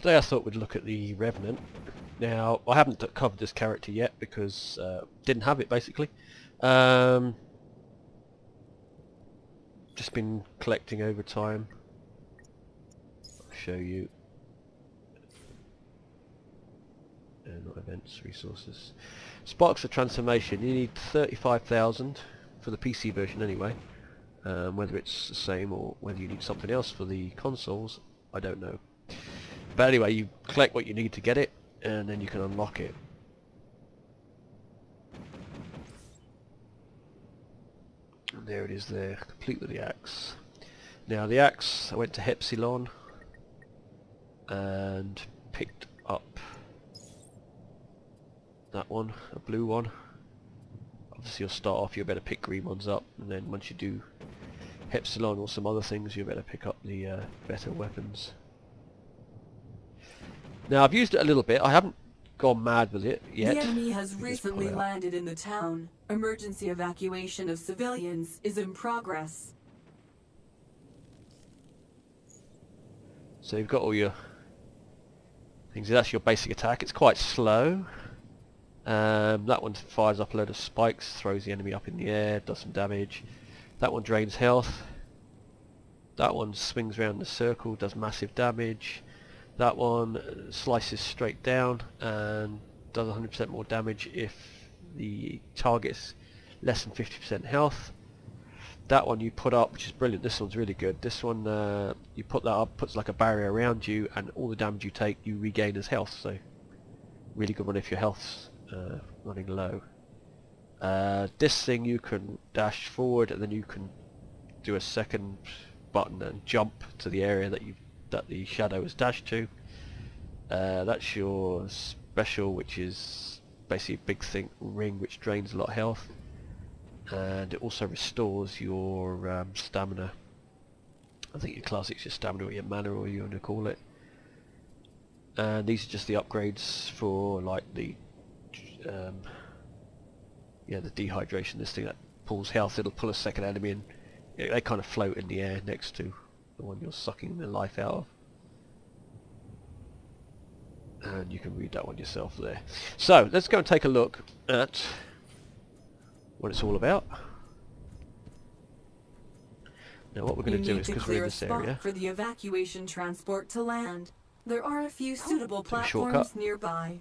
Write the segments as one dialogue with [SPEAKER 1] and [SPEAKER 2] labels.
[SPEAKER 1] Today I thought we'd look at the Revenant. Now, I haven't covered this character yet because didn't have it basically. Just been collecting over time. I'll show you. Not events, resources. Sparks of transformation. You need 35,000 for the PC version anyway. Whether it's the same or whether you need something else for the consoles, I don't know. But anyway, you collect what you need to get it, and then you can unlock it. And there it is there, complete with the axe. Now the axe, I went to Hepsilon and picked up that one, a blue one. Obviously you'll start off, you'll better pick green ones up, and then once you do Hepsilon or some other things, you'll better pick up the better weapons. Now I've used it a little bit, I haven't gone mad with it yet.
[SPEAKER 2] The enemy has recently landed in the town. Emergency evacuation of civilians is in progress.
[SPEAKER 1] So you've got all your things, that's your basic attack, it's quite slow. That one fires up a load of spikes, throws the enemy up in the air, does some damage. That one drains health. That one swings around the circle, does massive damage. That one slices straight down and does 100% more damage if the target's less than 50% health. That one you put up, which is brilliant, this one's really good. This one you put that up, puts like a barrier around you, and all the damage you take you regain as health, so really good one if your health's running low. This thing you can dash forward, and then you can do a second button and jump to the area that the shadow is dashed to. That's your special, which is basically a big thing ring which drains a lot of health, and it also restores your stamina. I think your classic's your stamina or your mana, or you want to call it. And these are just the upgrades for like the the dehydration. This thing that pulls health, it'll pull a second enemy, and they kind of float in the air next to the one you're sucking the life out of. And you can read that one yourself there. So let's go and take a look at what it's all about. Now what we're going to do is, because we're in this area,
[SPEAKER 2] for the evacuation transport to land. There are a few suitable platforms nearby.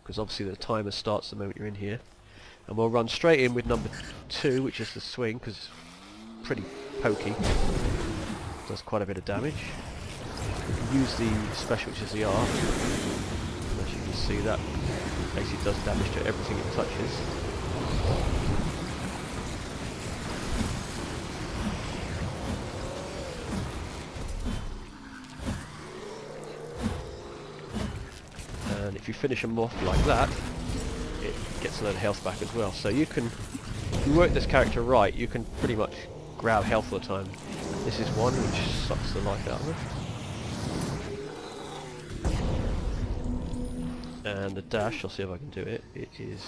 [SPEAKER 1] Because obviously the timer starts the moment you're in here. And we'll run straight in with number 2, which is the swing, because it's pretty pokey. Does quite a bit of damage. Use the special, which is the arc. As you can see, that basically does damage to everything it touches. And if you finish them off like that, it gets a load of health back as well. So you can, if you work this character right, you can pretty much grab health all the time. This is one which sucks the life out of it. And the dash, I'll see if I can do it. It is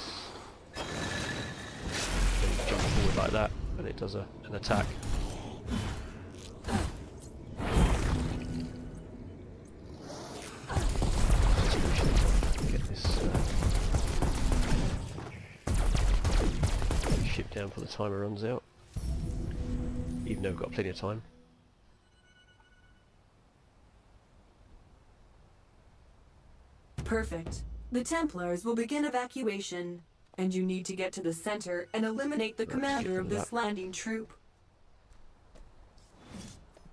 [SPEAKER 1] jump forward like that, and it does an attack. Get this ship down before the timer runs out. Even though we've got plenty of time.
[SPEAKER 2] Perfect. The Templars will begin evacuation, and you need to get to the center and eliminate the commander of this landing troop.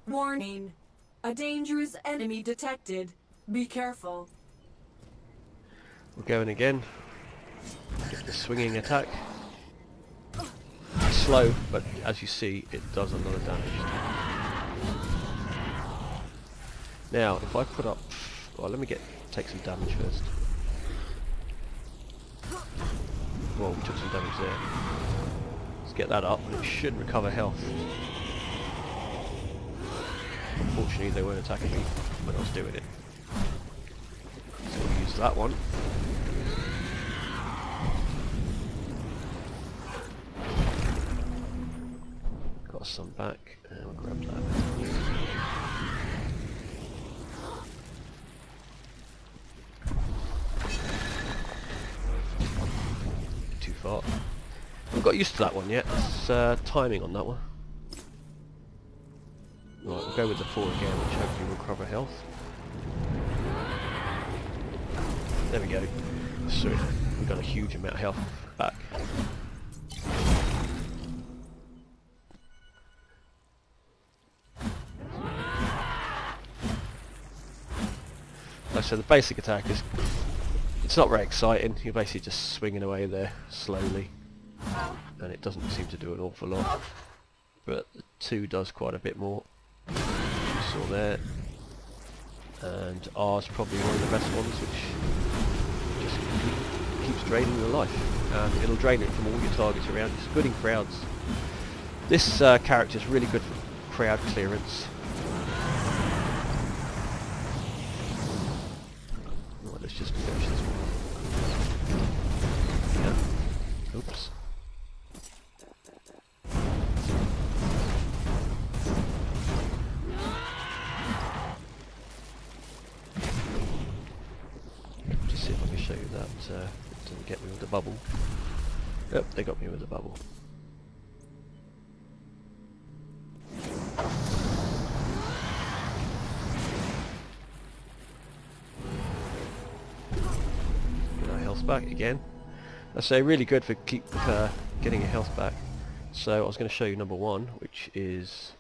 [SPEAKER 2] Warning! A dangerous enemy detected. Be careful.
[SPEAKER 1] We're going again. Get the swinging attack. It's slow, but as you see, it does a lot of damage. Now, if I put up... Well, let me take some damage first. Well, we took some damage there. Let's get that up, and it should recover health. Unfortunately, they weren't attacking me when I was doing it. So we'll use that one. Got some back, and we'll grab that. far. Haven't got used to that one yet. It's timing on that one. Right, we'll go with the 4 again, which hopefully will recover health. There we go. So we've got a huge amount of health back. Like I said, the basic attack is, it's not very exciting. You're basically just swinging away there slowly, and it doesn't seem to do an awful lot. But the 2 does quite a bit more. You saw there. And R is probably one of the best ones, which just keeps draining your life. And it'll drain it from all your targets around. It's good in crowds. This character is really good for crowd clearance. Right, let's just finish this one. Yeah. Oops. Show you that didn't get me with the bubble. Yep, they got me with the bubble. Get our health back again. I say really good for keep getting your health back. So I was going to show you number 1, which is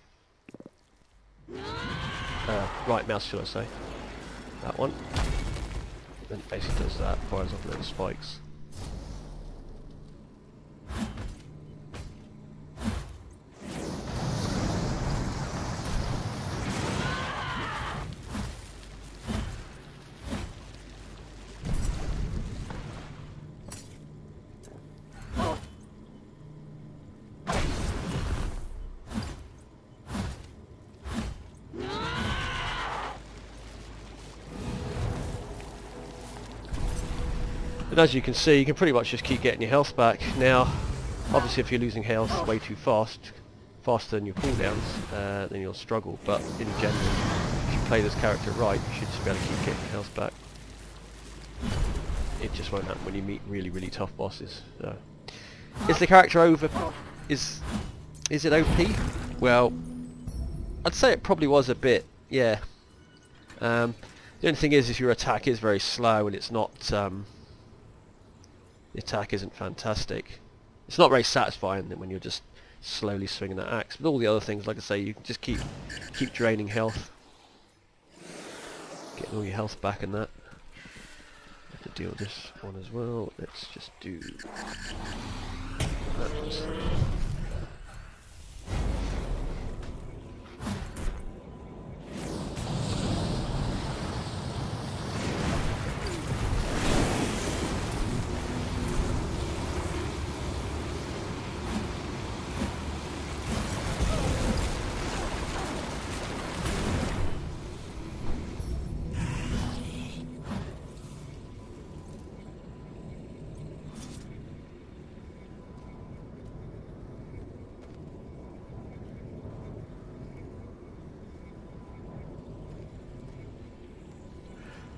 [SPEAKER 1] right mouse, should I say? That one. Then it basically does that, fires off a load of spikes. And as you can see, you can pretty much just keep getting your health back. Now, obviously if you're losing health way too fast, faster than your cooldowns, then you'll struggle. But in general, if you play this character right, you should just be able to keep getting your health back. It just won't happen when you meet really, really tough bosses. So. Is the character over? Is it OP? Well, I'd say it probably was a bit, yeah. The only thing is your attack is very slow and it's not... the attack isn't fantastic. It's not very satisfying when you're just slowly swinging that axe. But all the other things, like I say, you can just keep draining health, getting all your health back and that. Have to deal with this one as well. Let's just do that.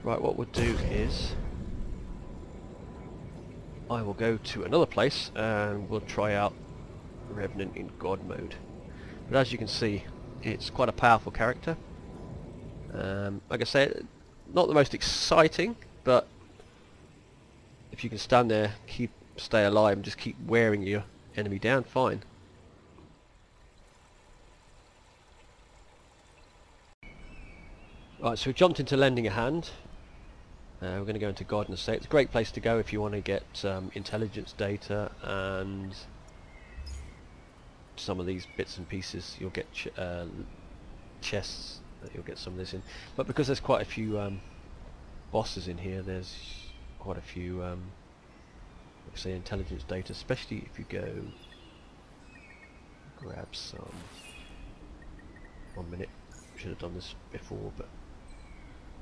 [SPEAKER 1] Right, what we'll do is I will go to another place and we'll try out Revenant in God mode. But as you can see, it's quite a powerful character. Like I said, not the most exciting, but if you can stand there, stay alive and just keep wearing your enemy down, fine. Right, so we've jumped into lending a hand. We're going to go into Garden Estate. It's a great place to go if you want to get intelligence data and some of these bits and pieces. You'll get chests that you'll get some of this in. But because there's quite a few bosses in here, there's quite a few, let's say, intelligence data, especially if you go grab some. 1 minute. Should have done this before, but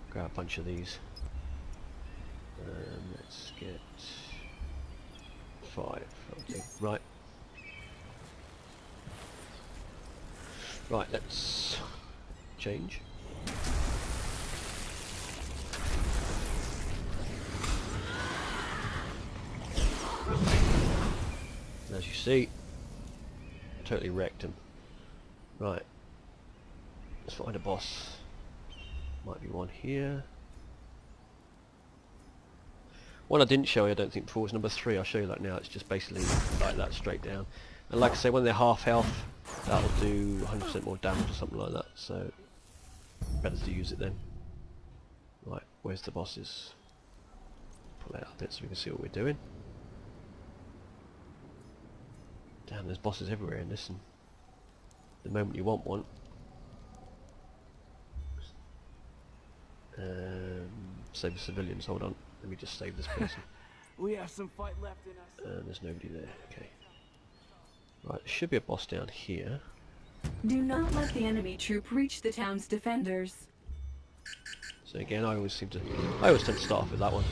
[SPEAKER 1] grab a bunch of these. Let's get 5. Okay. Right. Right, let's change. see? Totally wrecked him. Right. Let's find a boss. Might be one here. One I didn't show you, I don't think, before was number 3. I'll show you that now. It's just basically like that, straight down. And like I say, when they're half health, that'll do 100% more damage or something like that. So, better to use it then. Right, where's the bosses? Pull that out a bit so we can see what we're doing. Damn, there's bosses everywhere in this, and the moment you want one. Save the civilians, hold on. Let me just save this person.
[SPEAKER 3] We have some fight left in us.
[SPEAKER 1] And there's nobody there, okay. Right, there should be a boss down here.
[SPEAKER 2] Do not let the enemy troop reach the town's defenders.
[SPEAKER 1] So again, I always tend to start off with that one.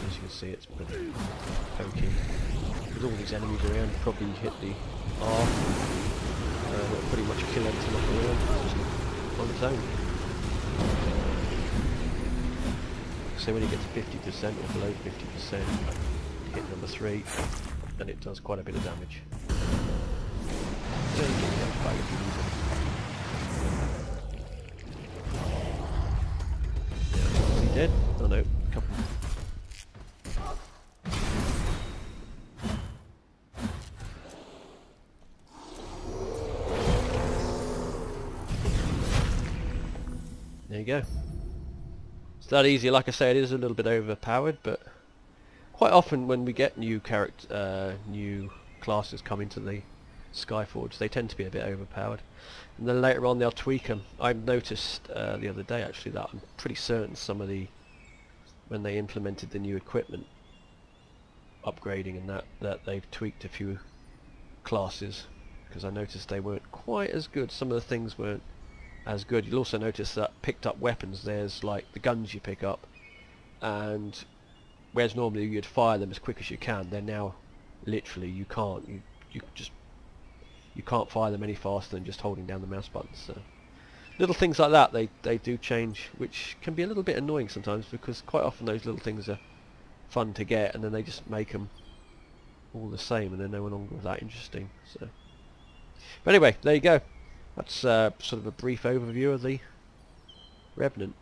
[SPEAKER 1] As you can see, it's pretty pokey. With all these enemies around, you probably hit the R. It'll pretty much kill everything up around, just on its own. So when you get to 50% or below 50%, hit number 3, and it does quite a bit of damage. So you can get back if you need it. Is he dead? Oh no, a couple. There you go. It's that easy. Like I say, it is a little bit overpowered, but quite often when we get new new classes come into the Skyforge, they tend to be a bit overpowered, and then later on they'll tweak them. I noticed the other day actually that I'm pretty certain some of when they implemented the new equipment upgrading and that they've tweaked a few classes, because I noticed they weren't quite as good. Some of the things weren't as good. You'll also notice that picked up weapons, there's like the guns you pick up, and whereas normally you'd fire them as quick as you can, they're now literally you can't fire them any faster than just holding down the mouse button. So little things like that they do change, which can be a little bit annoying sometimes, because quite often those little things are fun to get and then they just make them all the same and they're no longer that interesting. So but anyway, there you go. That's sort of a brief overview of the Revenant.